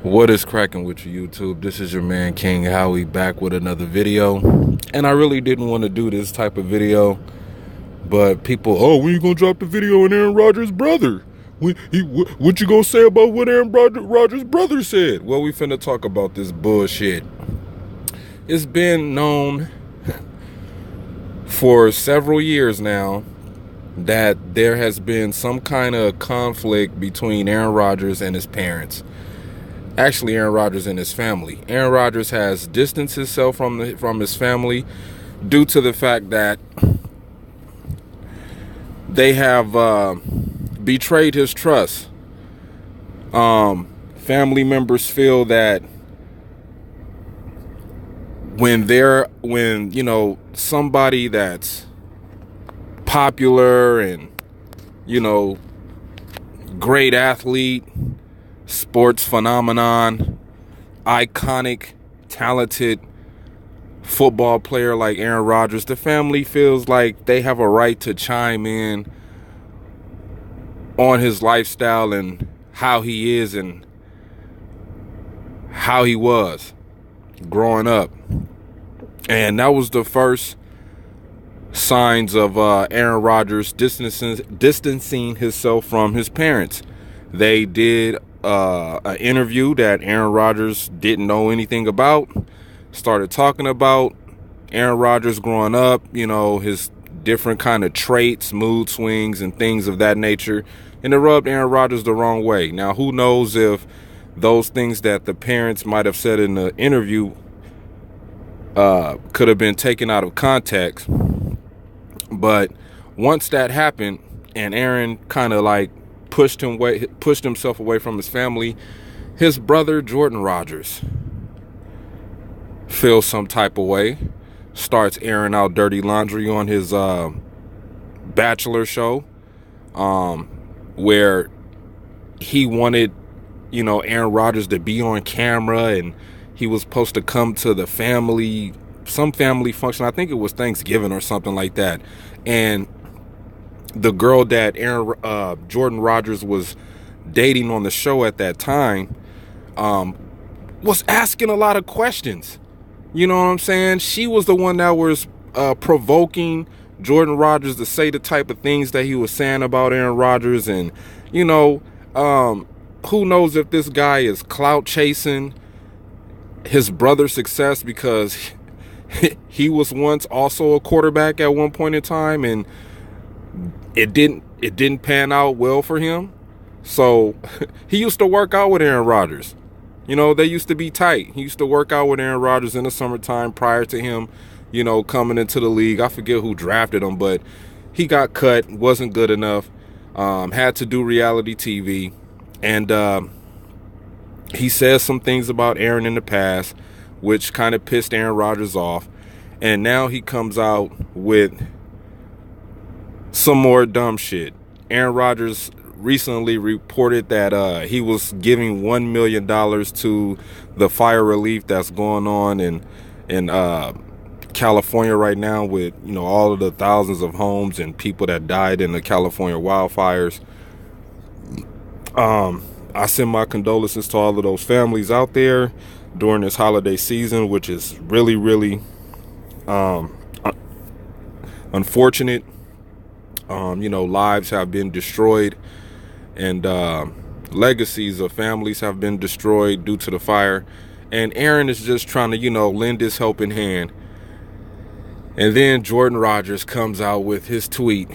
What is cracking with you, YouTube? This is your man King Howie back with another video. And I really didn't want to do this type of video, but people, when you gonna drop the video on Aaron Rodgers' brother? What you gonna say about what Aaron Rodgers' brother said? Well, we finna talk about this bullshit. It's been known for several years now that there has been some kind of conflict between Aaron Rodgers and his parents. Actually, Aaron Rodgers and his family. Aaron Rodgers has distanced himself from his family due to the fact that they have betrayed his trust. Family members feel that when somebody that's popular and great athlete, sports phenomenon, iconic, talented football player like Aaron Rodgers, the family feels like they have a right to chime in on his lifestyle and how he is and how he was growing up. And that was the first signs of Aaron Rodgers distancing himself from his parents. They did an interview that Aaron Rodgers didn't know anything about, started talking about Aaron Rodgers growing up, his different kind of traits, mood swings, and things of that nature, and it rubbed Aaron Rodgers the wrong way. Now, who knows if those things that the parents might have said in the interview could have been taken out of context. But once that happened and Aaron kind of pushed himself away from his family, his brother Jordan Rodgers feels some type of way, starts airing out dirty laundry on his Bachelor show, where he wanted Aaron Rodgers to be on camera, and he was supposed to come to some family function. I think it was Thanksgiving or something like that, and the girl that Jordan Rodgers was dating on the show at that time was asking a lot of questions. You know what I'm saying? She was the one that was provoking Jordan Rodgers to say the type of things that he was saying about Aaron Rodgers. And, who knows if this guy is clout chasing his brother's success, because he was once also a quarterback at one point in time, and it didn't pan out well for him. So he used to work out with Aaron Rodgers. They used to be tight. He used to work out with Aaron Rodgers in the summertime prior to him, coming into the league. I forget who drafted him, but he got cut, wasn't good enough, had to do reality TV. And he says some things about Aaron in the past, which kind of pissed Aaron Rodgers off. And now he comes out with some more dumb shit. Aaron Rodgers recently reported that he was giving $1 million to the fire relief that's going on in California right now, with all of the thousands of homes and people that died in the California wildfires. I send my condolences to all of those families out there during this holiday season, which is really, really unfortunate. Lives have been destroyed, and legacies of families have been destroyed due to the fire. And Aaron is just trying to, lend his helping hand. And then Jordan Rodgers comes out with his tweet.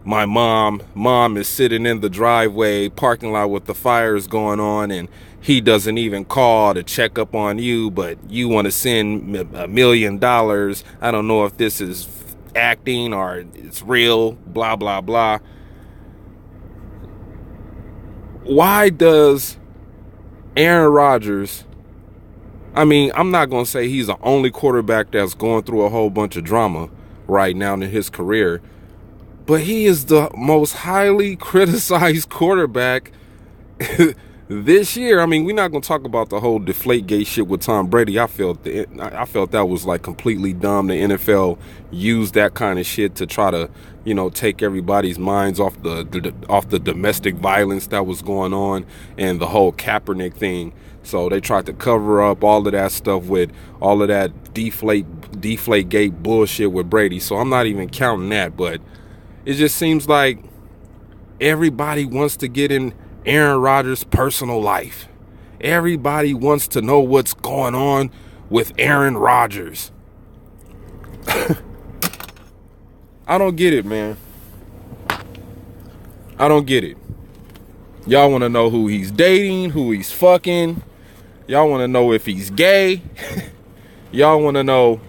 My mom is sitting in the driveway parking lot with the fires going on, and he doesn't even call to check up on you, but you want to send $1 million. I don't know if this is acting or it's real, blah, blah, blah. Why does Aaron Rodgers, I'm not going to say he's the only quarterback that's going through a whole bunch of drama right now in his career, but he is the most highly criticized quarterback this year, I mean, we're not gonna talk about the whole Deflategate shit with Tom Brady. I felt that was like completely dumb. The NFL used that kind of shit to try to, take everybody's minds off the domestic violence that was going on and the whole Kaepernick thing. So they tried to cover up all of that stuff with all of that Deflategate bullshit with Brady. So I'm not even counting that, but it just seems like everybody wants to get in Aaron Rodgers' personal life. Everybody wants to know what's going on with Aaron Rodgers. I don't get it, man. I don't get it. Y'all want to know who he's dating, who he's fucking. Y'all want to know if he's gay. Y'all want to know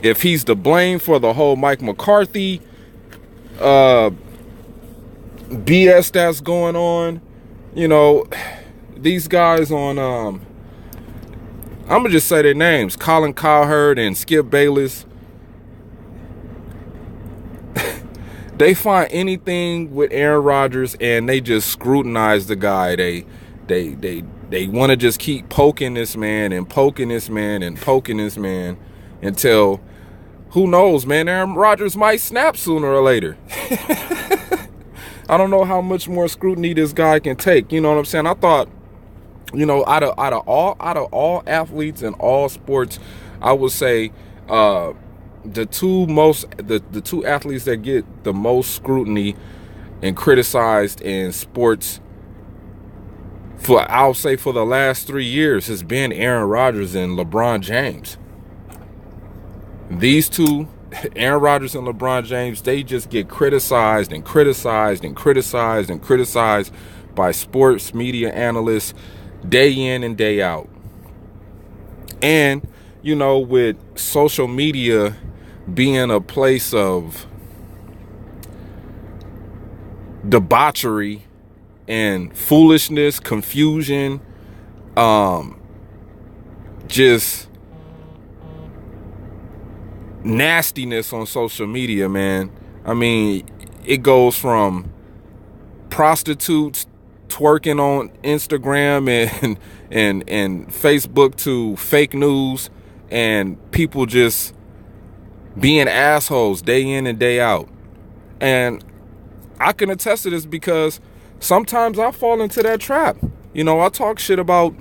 if he's to blame for the whole Mike McCarthy BS that's going on. These guys on I'm gonna just say their names, Colin Cowherd and Skip Bayless. They find anything with Aaron Rodgers and they just scrutinize the guy. They want to just keep poking this man and poking this man and poking this man until, who knows, man, Aaron Rodgers might snap sooner or later. I don't know how much more scrutiny this guy can take. You know what I'm saying? I thought, out of all athletes in all sports, I would say the two athletes that get the most scrutiny and criticized in sports I'll say for the last 3 years has been Aaron Rodgers and LeBron James. These two, Aaron Rodgers and LeBron James, they just get criticized and criticized and criticized and criticized by sports media analysts day in and day out. And, with social media being a place of debauchery and foolishness, confusion, just nastiness on social media, man. I mean, it goes from prostitutes twerking on Instagram and Facebook to fake news and people just being assholes day in and day out. And I can attest to this because sometimes I fall into that trap. I talk shit about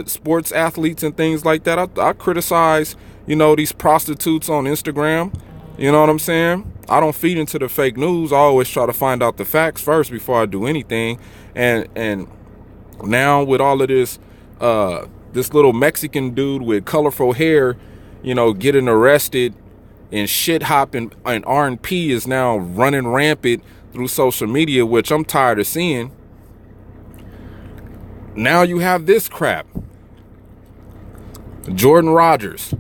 sports athletes and things like that. I criticize, these prostitutes on Instagram. You know what I'm saying? I don't feed into the fake news. I always try to find out the facts first before I do anything. And now with all of this, this little Mexican dude with colorful hair, getting arrested and shit hopping and R&P is now running rampant through social media, which I'm tired of seeing. Now you have this crap. Jordan Rodgers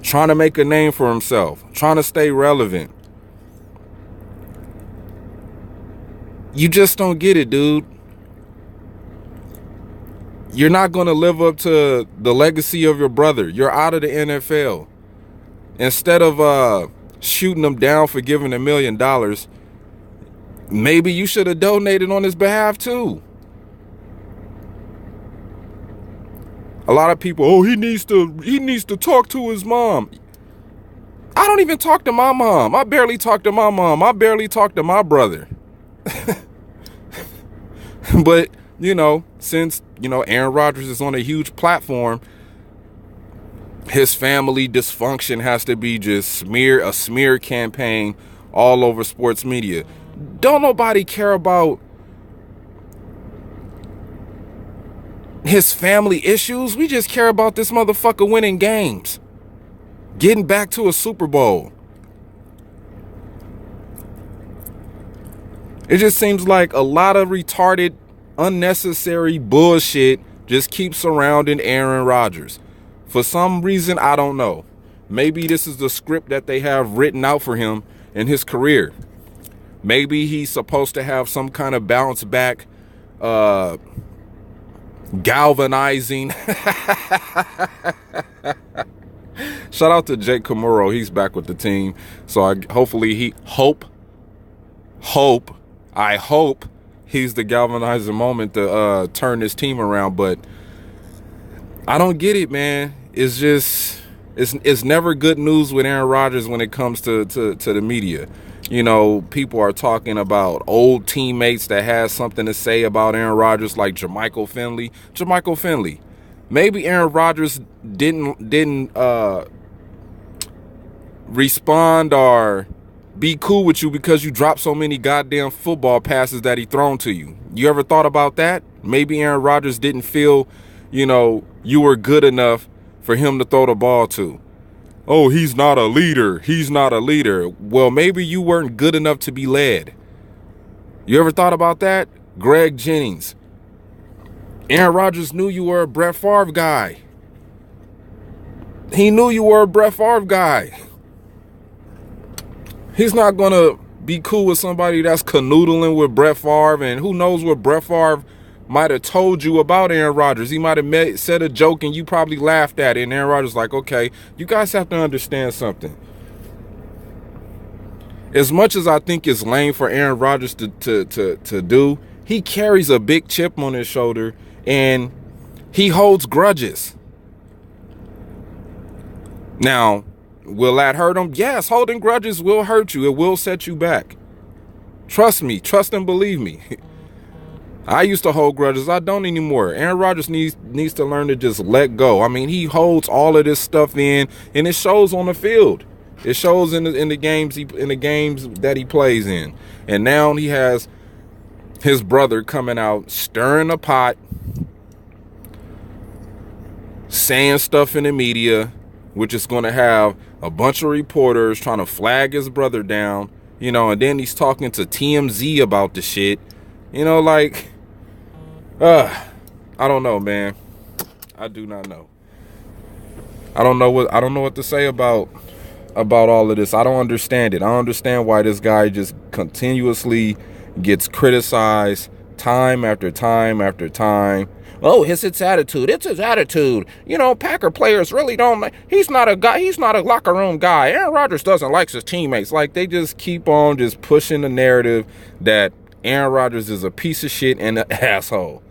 trying to make a name for himself, trying to stay relevant. You just don't get it, dude. You're not going to live up to the legacy of your brother. You're out of the NFL. Instead of shooting him down for giving $1 million, maybe you should have donated on his behalf too. A lot of people, he needs to talk to his mom. I don't even talk to my mom. I barely talk to my mom. I barely talk to my brother. But, since, Aaron Rodgers is on a huge platform, his family dysfunction has to be just a smear campaign all over sports media. Don't nobody care about his family issues. We just care about this motherfucker winning games, getting back to a Super Bowl. It just seems like a lot of retarded, unnecessary bullshit just keeps surrounding Aaron Rodgers. For some reason, I don't know. Maybe this is the script that they have written out for him in his career. Maybe he's supposed to have some kind of bounce back, galvanizing. Shout out to Jake Camuro. He's back with the team. So I hope he's the galvanizing moment to turn this team around. But I don't get it, man. It's just it's never good news with Aaron Rodgers when it comes to the media. You know, people are talking about old teammates that has something to say about Aaron Rodgers, like Jermichael Finley. Jermichael Finley. Maybe Aaron Rodgers didn't respond or be cool with you because you dropped so many goddamn football passes that he thrown to you. You ever thought about that? Maybe Aaron Rodgers didn't feel, you were good enough for him to throw the ball to. Oh, he's not a leader. He's not a leader. Well, maybe you weren't good enough to be led. You ever thought about that? Greg Jennings. Aaron Rodgers knew you were a Brett Favre guy. He knew you were a Brett Favre guy. He's not going to be cool with somebody that's canoodling with Brett Favre, and who knows what Brett Favre might have told you about Aaron Rodgers. He might have said a joke and you probably laughed at it, and Aaron Rodgers like, okay, you guys have to understand something. As much as I think it's lame for Aaron Rodgers to do, he carries a big chip on his shoulder and he holds grudges. Now, will that hurt him? Yes, holding grudges will hurt you. It will set you back. Trust me. Trust and believe me. I used to hold grudges. I don't anymore. Aaron Rodgers needs to learn to just let go. I mean, he holds all of this stuff in, and it shows on the field. It shows in the games that he plays in. And now he has his brother coming out, stirring the pot, saying stuff in the media, which is going to have a bunch of reporters trying to flag his brother down, and then he's talking to TMZ about the shit. I don't know, man. I do not know. I don't know what to say about all of this. I don't understand it. I don't understand why this guy just continuously gets criticized time after time after time. Oh, it's his attitude. It's his attitude. Packer players really don't. He's not a guy. He's not a locker room guy. Aaron Rodgers doesn't like his teammates. Like, they just keep on just pushing the narrative that Aaron Rodgers is a piece of shit and an asshole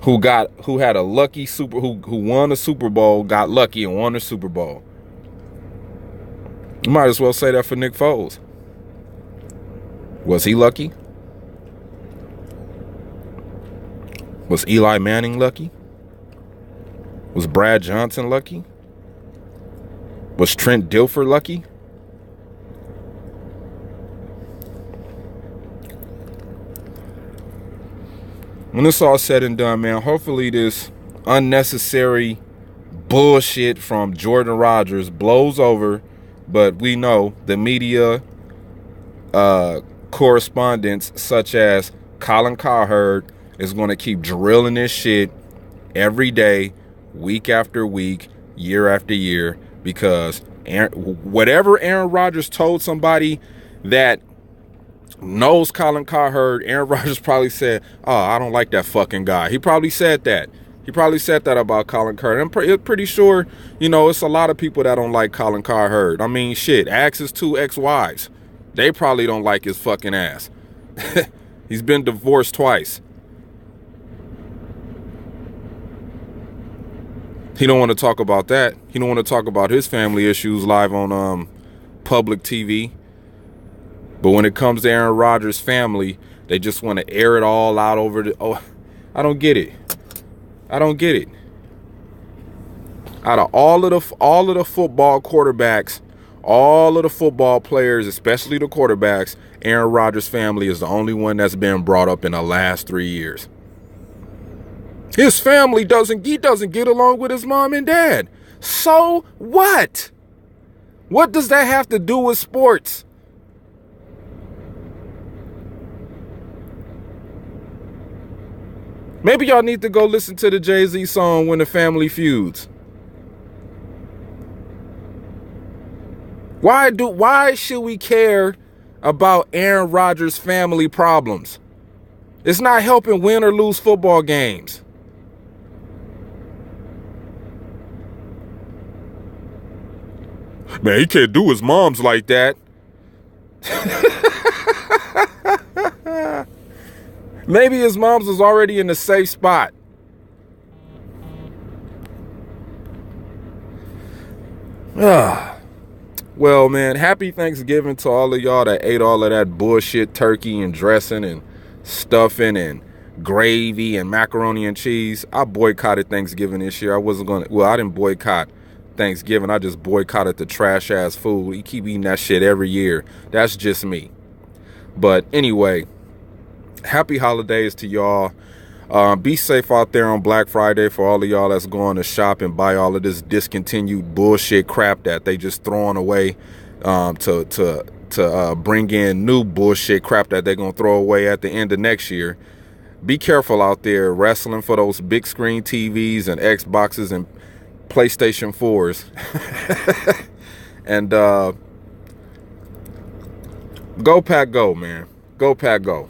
who had a lucky who won a Super Bowl, got lucky and won a Super Bowl. You might as well say that for Nick Foles. Was he lucky? Was Eli Manning lucky? Was Brad Johnson lucky? Was Trent Dilfer lucky? When it's all said and done, man, hopefully this unnecessary bullshit from Jordan Rodgers blows over. But we know the media correspondents such as Colin Cowherd is going to keep drilling this shit every day, week after week, year after year, because whatever Aaron Rodgers told somebody that knows Colin Cowherd, Aaron Rodgers probably said, oh, I don't like that fucking guy. He probably said that. He probably said that about Colin Cowherd. I'm pretty sure, it's a lot of people that don't like Colin Cowherd. I mean, shit, ask his 2 ex-wives. They probably don't like his fucking ass. He's been divorced twice. He don't want to talk about that. He don't want to talk about his family issues live on public TV. But when it comes to Aaron Rodgers' family, they just want to air it all out over I don't get it. I don't get it. Out of all of the football quarterbacks, all of the football players, especially the quarterbacks, Aaron Rodgers' family is the only one that's been brought up in the last 3 years. His family doesn't get along with his mom and dad. So what? What does that have to do with sports? Maybe y'all need to go listen to the Jay-Z song When the Family Feuds. Why should we care about Aaron Rodgers' family problems? It's not helping win or lose football games. Man, he can't do his moms like that. Maybe his mom's was already in the safe spot. Well, man, happy Thanksgiving to all of y'all that ate all of that bullshit turkey and dressing and stuffing and gravy and macaroni and cheese. I boycotted Thanksgiving this year. I didn't boycott Thanksgiving. I just boycotted the trash ass food. We keep eating that shit every year. That's just me. But anyway, happy holidays to y'all. Be safe out there on Black Friday for all of y'all that's going to shop and buy all of this discontinued bullshit crap that they just throwing away to bring in new bullshit crap that they're going to throw away at the end of next year. Be careful out there wrestling for those big screen TVs and Xboxes and PlayStation 4s. And go Pack Go, man. Go Pack Go.